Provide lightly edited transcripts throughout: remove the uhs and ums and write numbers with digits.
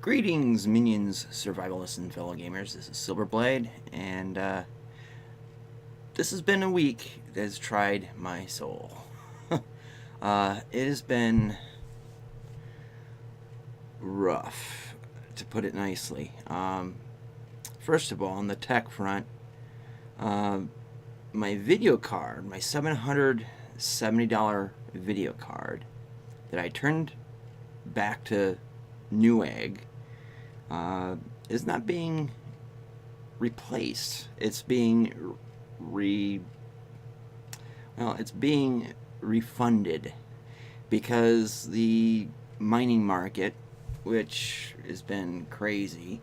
Greetings, minions, survivalists, and fellow gamers. This is Silverblade, and this has been a week that has tried my soul. It has been rough, to put it nicely. First of all, on the tech front, my video card, my $770 video card that I turned back to Newegg, is not being replaced. It's being it's being refunded because the mining market, which has been crazy,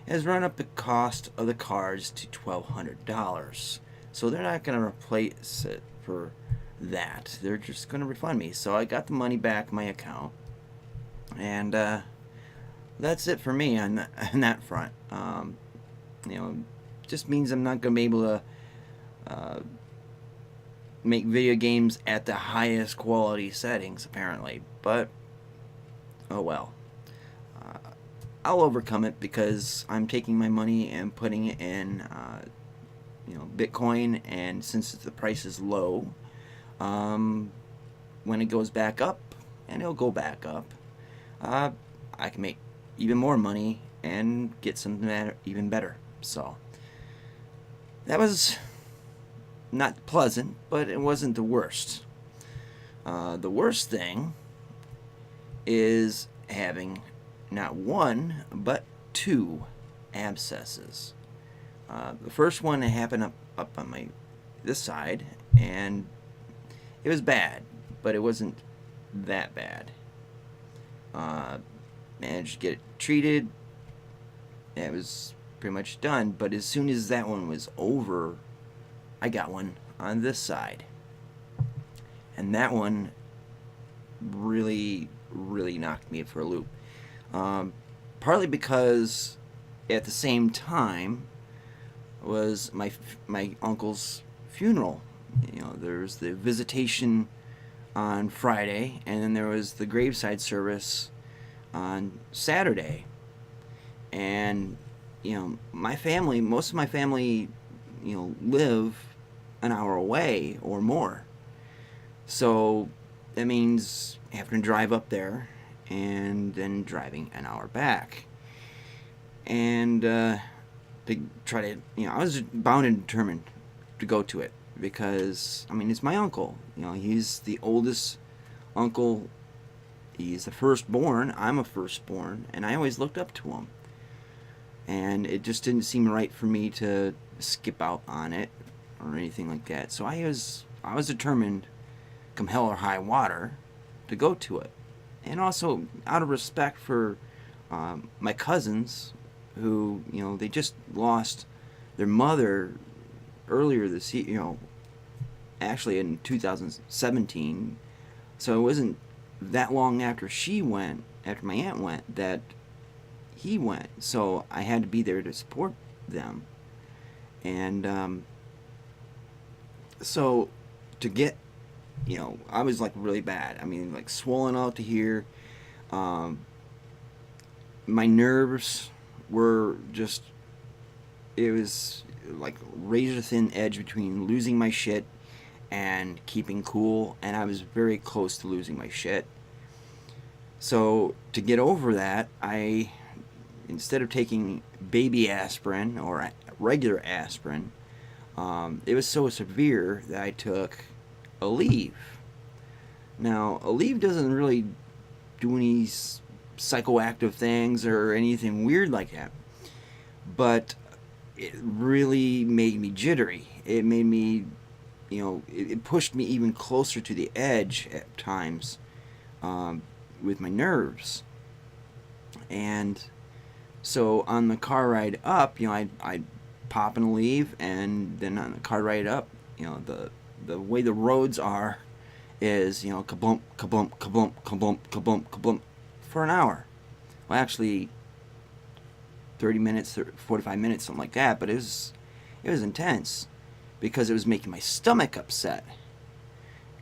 has run up the cost of the cards to $1,200. So they're not going to replace it for that. They're just going to refund me. So I got the money back in my account, and that's it for me on that front. Just means I'm not going to be able to make video games at the highest quality settings, apparently. But, oh well. I'll overcome it because I'm taking my money and putting it in, Bitcoin, and since the price is low, when it goes back up, and it'll go back up, I can make even more money and get something even better. So that was not pleasant, but it wasn't the worst. The worst thing is having not one but two abscesses. The first one happened up on this side, and it was bad, but it wasn't that bad. Managed to get it treated. It was pretty much done, but as soon as that one was over, I got one on this side. And that one really knocked me for a loop. Partly because at the same time was my uncle's funeral. There's the visitation on Friday, and then there was the graveside service on Saturday. And my family, most of my family, live an hour away or more. So that means having to drive up there and then driving an hour back. And to try to, I was bound and determined to go to it because, it's my uncle. He's the oldest uncle. He's the firstborn. I'm a firstborn, and I always looked up to him. And it just didn't seem right for me to skip out on it or anything like that. So I was determined, come hell or high water, to go to it. And also out of respect for my cousins, who they just lost their mother earlier this year. Actually in 2017. So it wasn't that long after after my aunt went, that he went. So I had to be there to support them. And so to get, I was like really bad. Like swollen out to here. My nerves were just, it was like razor thin edge between losing my shit and keeping cool, and I was very close to losing my shit. So to get over that, instead of taking baby aspirin or regular aspirin, it was so severe that I took Aleve. Now, Aleve doesn't really do any psychoactive things or anything weird like that, but it really made me jittery. It made me, it pushed me even closer to the edge at times with my nerves. And so on the car ride up, I'd pop and leave, and then on the car ride up, the way the roads are is, kablump, kablump, kablump, kablump, kablump, kablump for an hour. Well, actually, 30 minutes, 45 minutes, something like that, but it was intense because it was making my stomach upset.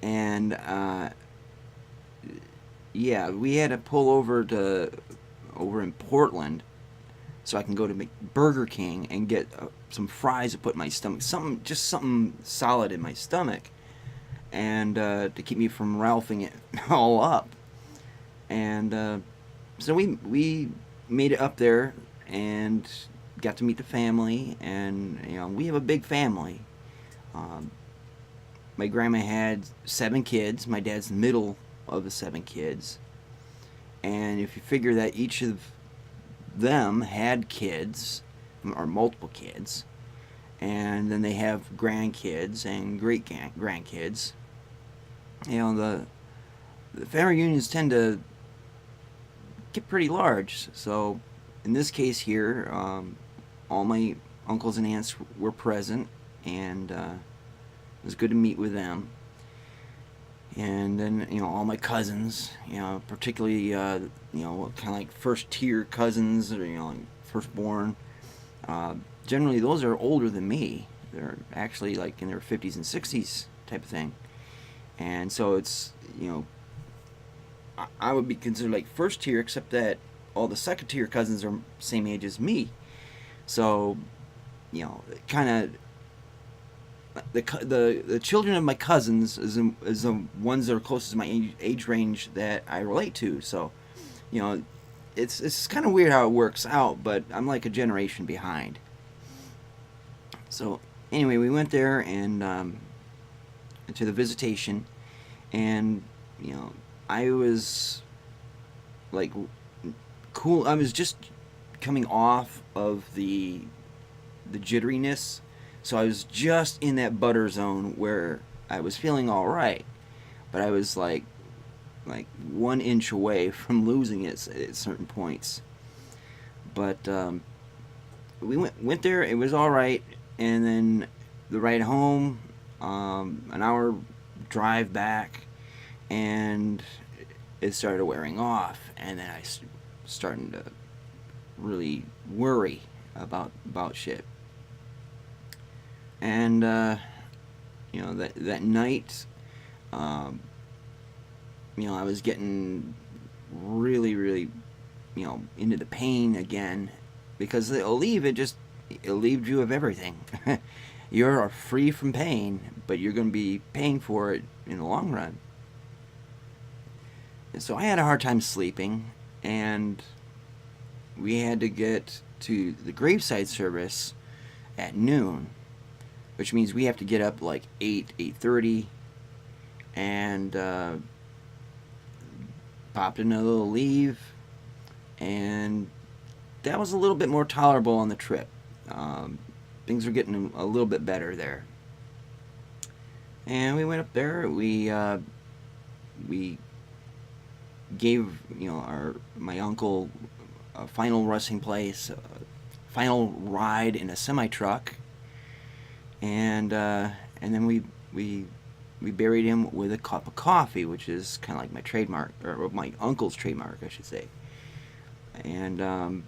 And yeah, we had to pull over to over in Portland, so I can go to Burger King and get some fries to put in my stomach, something solid in my stomach, and to keep me from ralphing it all up. And so we made it up there and got to meet the family, and we have a big family. Um, my grandma had 7 kids. My dad's the middle of the 7 kids, and if you figure that each of them had kids or multiple kids, and then they have grandkids and great grandkids, the family reunions tend to get pretty large. So in this case here, all my uncles and aunts were present, and it was good to meet with them. And then all my cousins, particularly kind of like first tier cousins, or like firstborn. Generally, those are older than me. They're actually like in their 50s and 60s type of thing. And so it's I would be considered like first tier, except that all the second tier cousins are same age as me. So kind of the children of my cousins is the ones that are closest to my age range that I relate to. So, it's kind of weird how it works out, but I'm like a generation behind. So anyway, we went there and to the visitation, and I was like cool. I was just coming off of the jitteriness. So I was just in that butter zone where I was feeling all right, but I was like 1 inch away from losing it at certain points. But we went there. It was all right, and then the ride home, an hour drive back, and it started wearing off, and then I starting to really worry about shit. And that night, I was getting really into the pain again, because the Aleve, it relieved you of everything. You're free from pain, but you're going to be paying for it in the long run. And so I had a hard time sleeping, and we had to get to the graveside service at noon, which means we have to get up like 8:30, and popped another Aleve, and that was a little bit more tolerable on the trip. Things were getting a little bit better there, and we went up there. We gave my uncle a final resting place, a final ride in a semi truck. And then we buried him with a cup of coffee, which is kind of like my trademark, or my uncle's trademark, I should say. And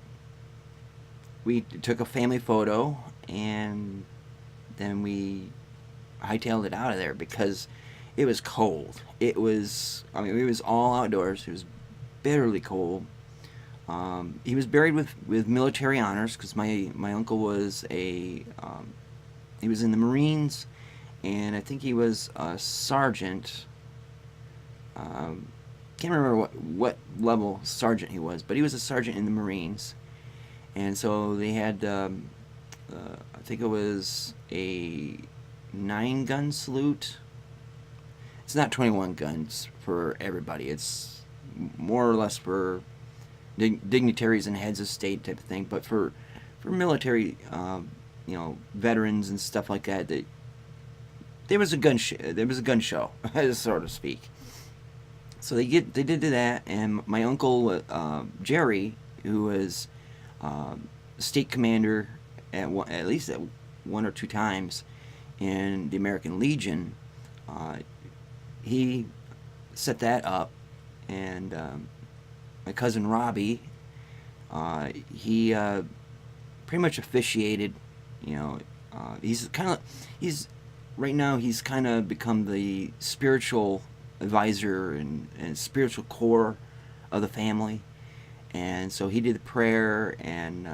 we took a family photo, and then we hightailed it out of there because it was cold. It was all outdoors. It was bitterly cold. He was buried with military honors, because my uncle was he was in the Marines, and I think he was a sergeant. Can't remember what level sergeant he was, but he was a sergeant in the Marines. And so they had, I think it was a 9-gun salute. It's not 21 guns for everybody. It's more or less for dignitaries and heads of state type of thing. But for military, veterans and stuff like that, there was a gun show, so to speak. So they did that, and my uncle Jerry, who was state commander at least at 1 or 2 times in the American Legion, he set that up, and my cousin Robbie, he pretty much officiated. He's right now he's kind of become the spiritual advisor and spiritual core of the family, And so he did the prayer, and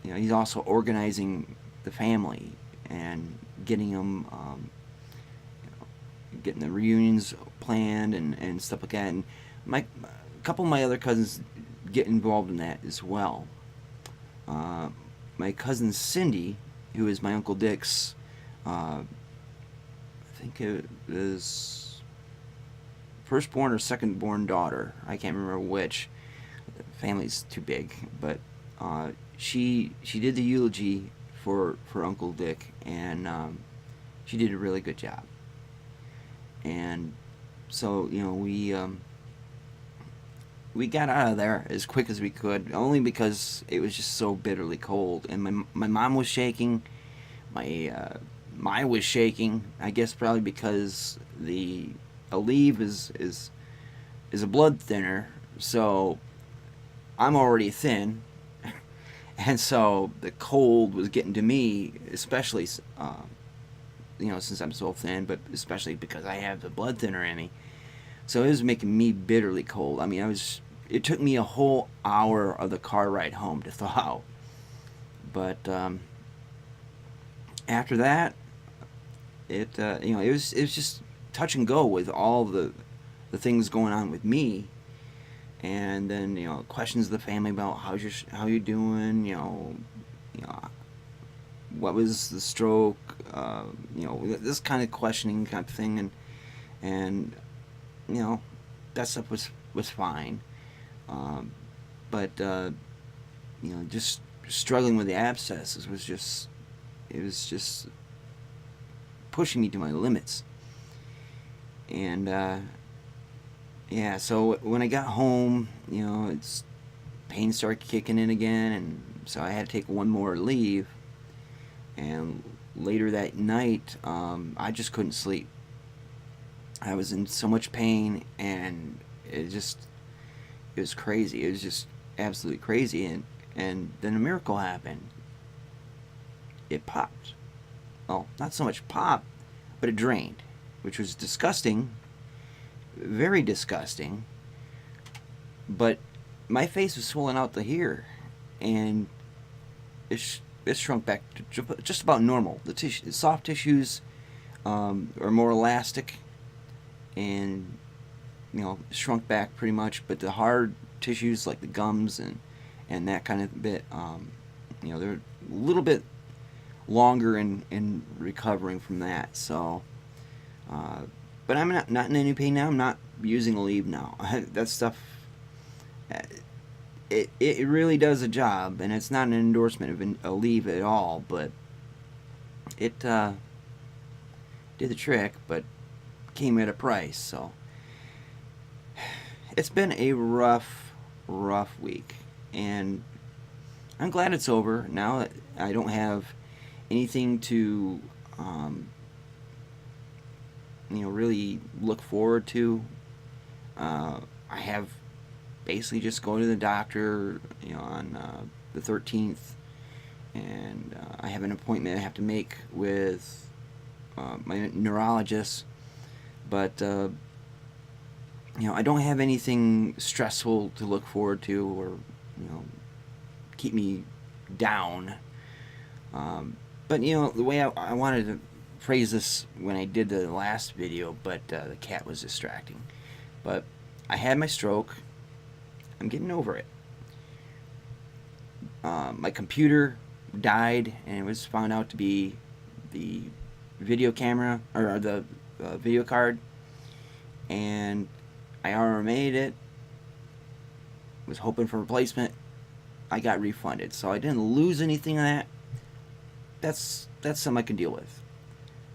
he's also organizing the family and getting them, getting the reunions planned and stuff like that. And a couple of my other cousins get involved in that as well. My cousin Cindy, who is my Uncle Dick's, I think it was firstborn or secondborn daughter. I can't remember which. The family's too big, but she did the eulogy for Uncle Dick, and she did a really good job. And so we got out of there as quick as we could, only because it was just so bitterly cold, and my mom was shaking, mine was shaking. I guess probably because the Aleve is a blood thinner, so I'm already thin, and so the cold was getting to me, especially since I'm so thin, but especially because I have the blood thinner in me. So it was making me bitterly cold. I mean, it took me a whole hour of the car ride home to thaw out. But after that, it was just touch and go with all the things going on with me. And then questions of the family about how you doing, what was the stroke, this kind of questioning kind of thing, and that stuff was fine, but just struggling with the abscesses was just pushing me to my limits. And yeah, so when I got home, it's pain started kicking in again, and so I had to take one more leave. And later that night, I just couldn't sleep. I was in so much pain, and it was crazy. It was just absolutely crazy. And then a miracle happened. It popped. Well, not so much popped, but it drained, which was disgusting, very disgusting. But my face was swollen out to here, and it shrunk back to just about normal. The soft tissues are more elastic, and shrunk back pretty much. But the hard tissues, like the gums and that kind of bit, they're a little bit longer in recovering from that. So, but I'm not in any pain now. I'm not using Aleve now. That stuff, it really does a job, and it's not an endorsement of Aleve at all, but it did the trick, but came at a price. So it's been a rough week, and I'm glad it's over now that I don't have anything to really look forward to. I have basically just going to the doctor on the 13th, and I have an appointment I have to make with my neurologist, but I don't have anything stressful to look forward to, or keep me down. But the way I wanted to phrase this when I did the last video, but the cat was distracting. But I had my stroke. I'm getting over it. My computer died, and it was found out to be the video camera, or the video card, and I RMA'd it. Was hoping for replacement. I got refunded, so I didn't lose anything on that. That's something I can deal with.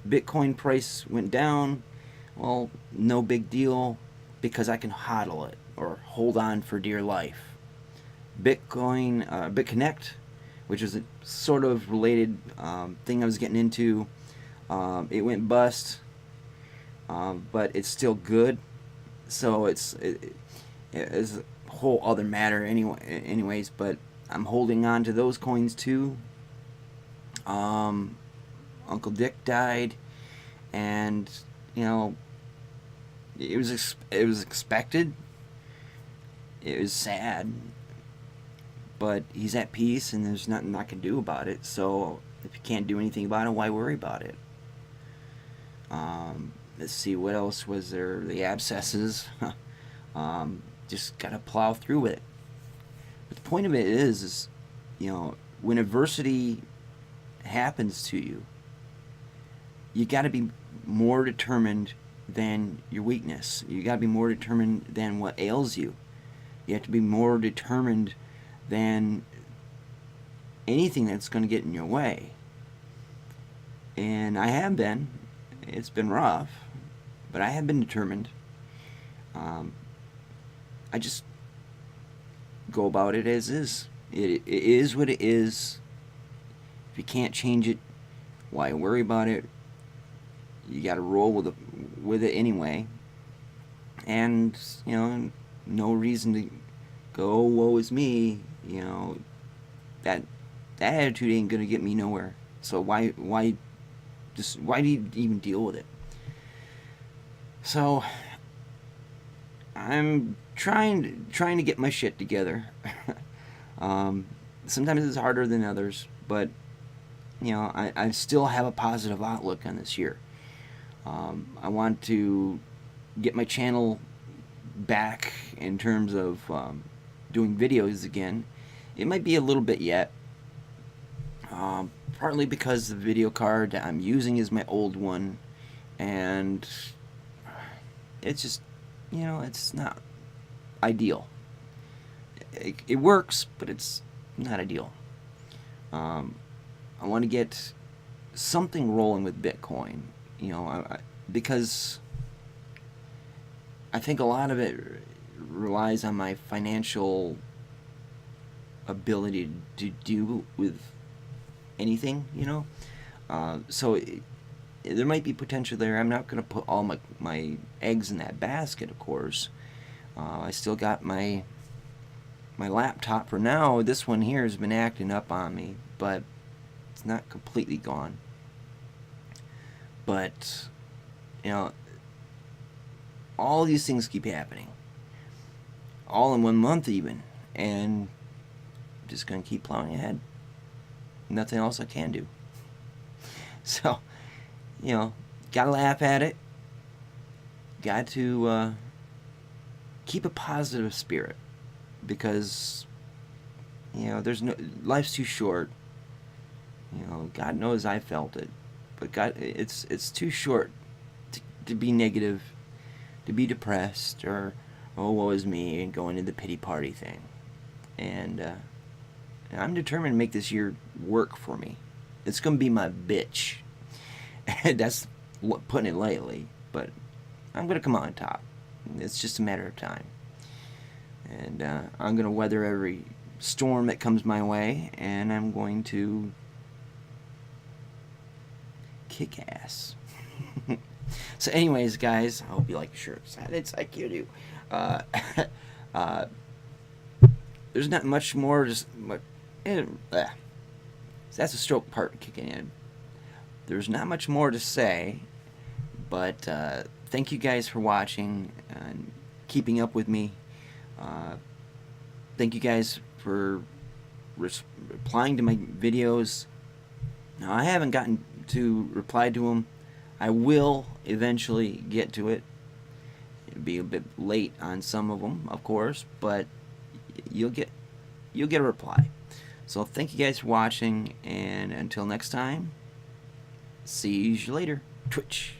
Bitcoin price went down. Well, no big deal, because I can hodl it or hold on for dear life. Bitcoin, BitConnect, which is a sort of related thing I was getting into, it went bust, but it's still good. So it's a whole other matter anyways, but I'm holding on to those coins too. Uncle Dick died, and it was expected. It was sad, but he's at peace, and there's nothing I can do about it. So if you can't do anything about it, why worry about it? Let's see, what else was there? The abscesses. Just gotta plow through it. But the point of it is, you know, when adversity happens to you, you gotta be more determined than your weakness. You gotta be more determined than what ails you. You have to be more determined than anything that's going to get in your way. And I have been. It's been rough, but I have been determined. I just go about it as is. It is what it is. If you can't change it, why worry about it? You got to roll with it anyway. And, you know, no reason to go, oh, woe is me. You know, that attitude ain't gonna get me nowhere. So why do you even deal with it? So I'm trying to get my shit together. Sometimes it's harder than others, but you know, I still have a positive outlook on this year. I want to get my channel back in terms of doing videos again. It might be a little bit yet, partly because the video card that I'm using is my old one, and it's just, you know, it's not ideal. It works, but it's not ideal. I want to get something rolling with Bitcoin, you know, because I think a lot of it relies on my financial ability to do with anything, you know. So there might be potential there. I'm not going to put all my eggs in that basket, of course. I still got my laptop for now. This one here has been acting up on me, but it's not completely gone. But, you know, all these things keep happening. All in 1 month even. And I'm just going to keep plowing ahead. Nothing else I can do. So, you know, gotta laugh at it. Got to keep a positive spirit. Because, you know, life's too short. You know, God knows I felt it. But God, it's too short to be negative, to be depressed, or, oh, woe is me, and go into the pity party thing. And I'm determined to make this year work for me. It's going to be my bitch. That's putting it lightly, but I'm going to come out on top. It's just a matter of time. And I'm going to weather every storm that comes my way, and I'm going to kick ass. So anyways, guys, I hope you like the shirts. It's like you do. There's not much more. That's a stroke part kicking in. There's not much more to say, but thank you guys for watching and keeping up with me. Thank you guys for replying to my videos. Now, I haven't gotten to reply to them. I will eventually get to it. It'll be a bit late on some of them, of course, but you'll get a reply. So thank you guys for watching, and until next time, see you later. Twitch.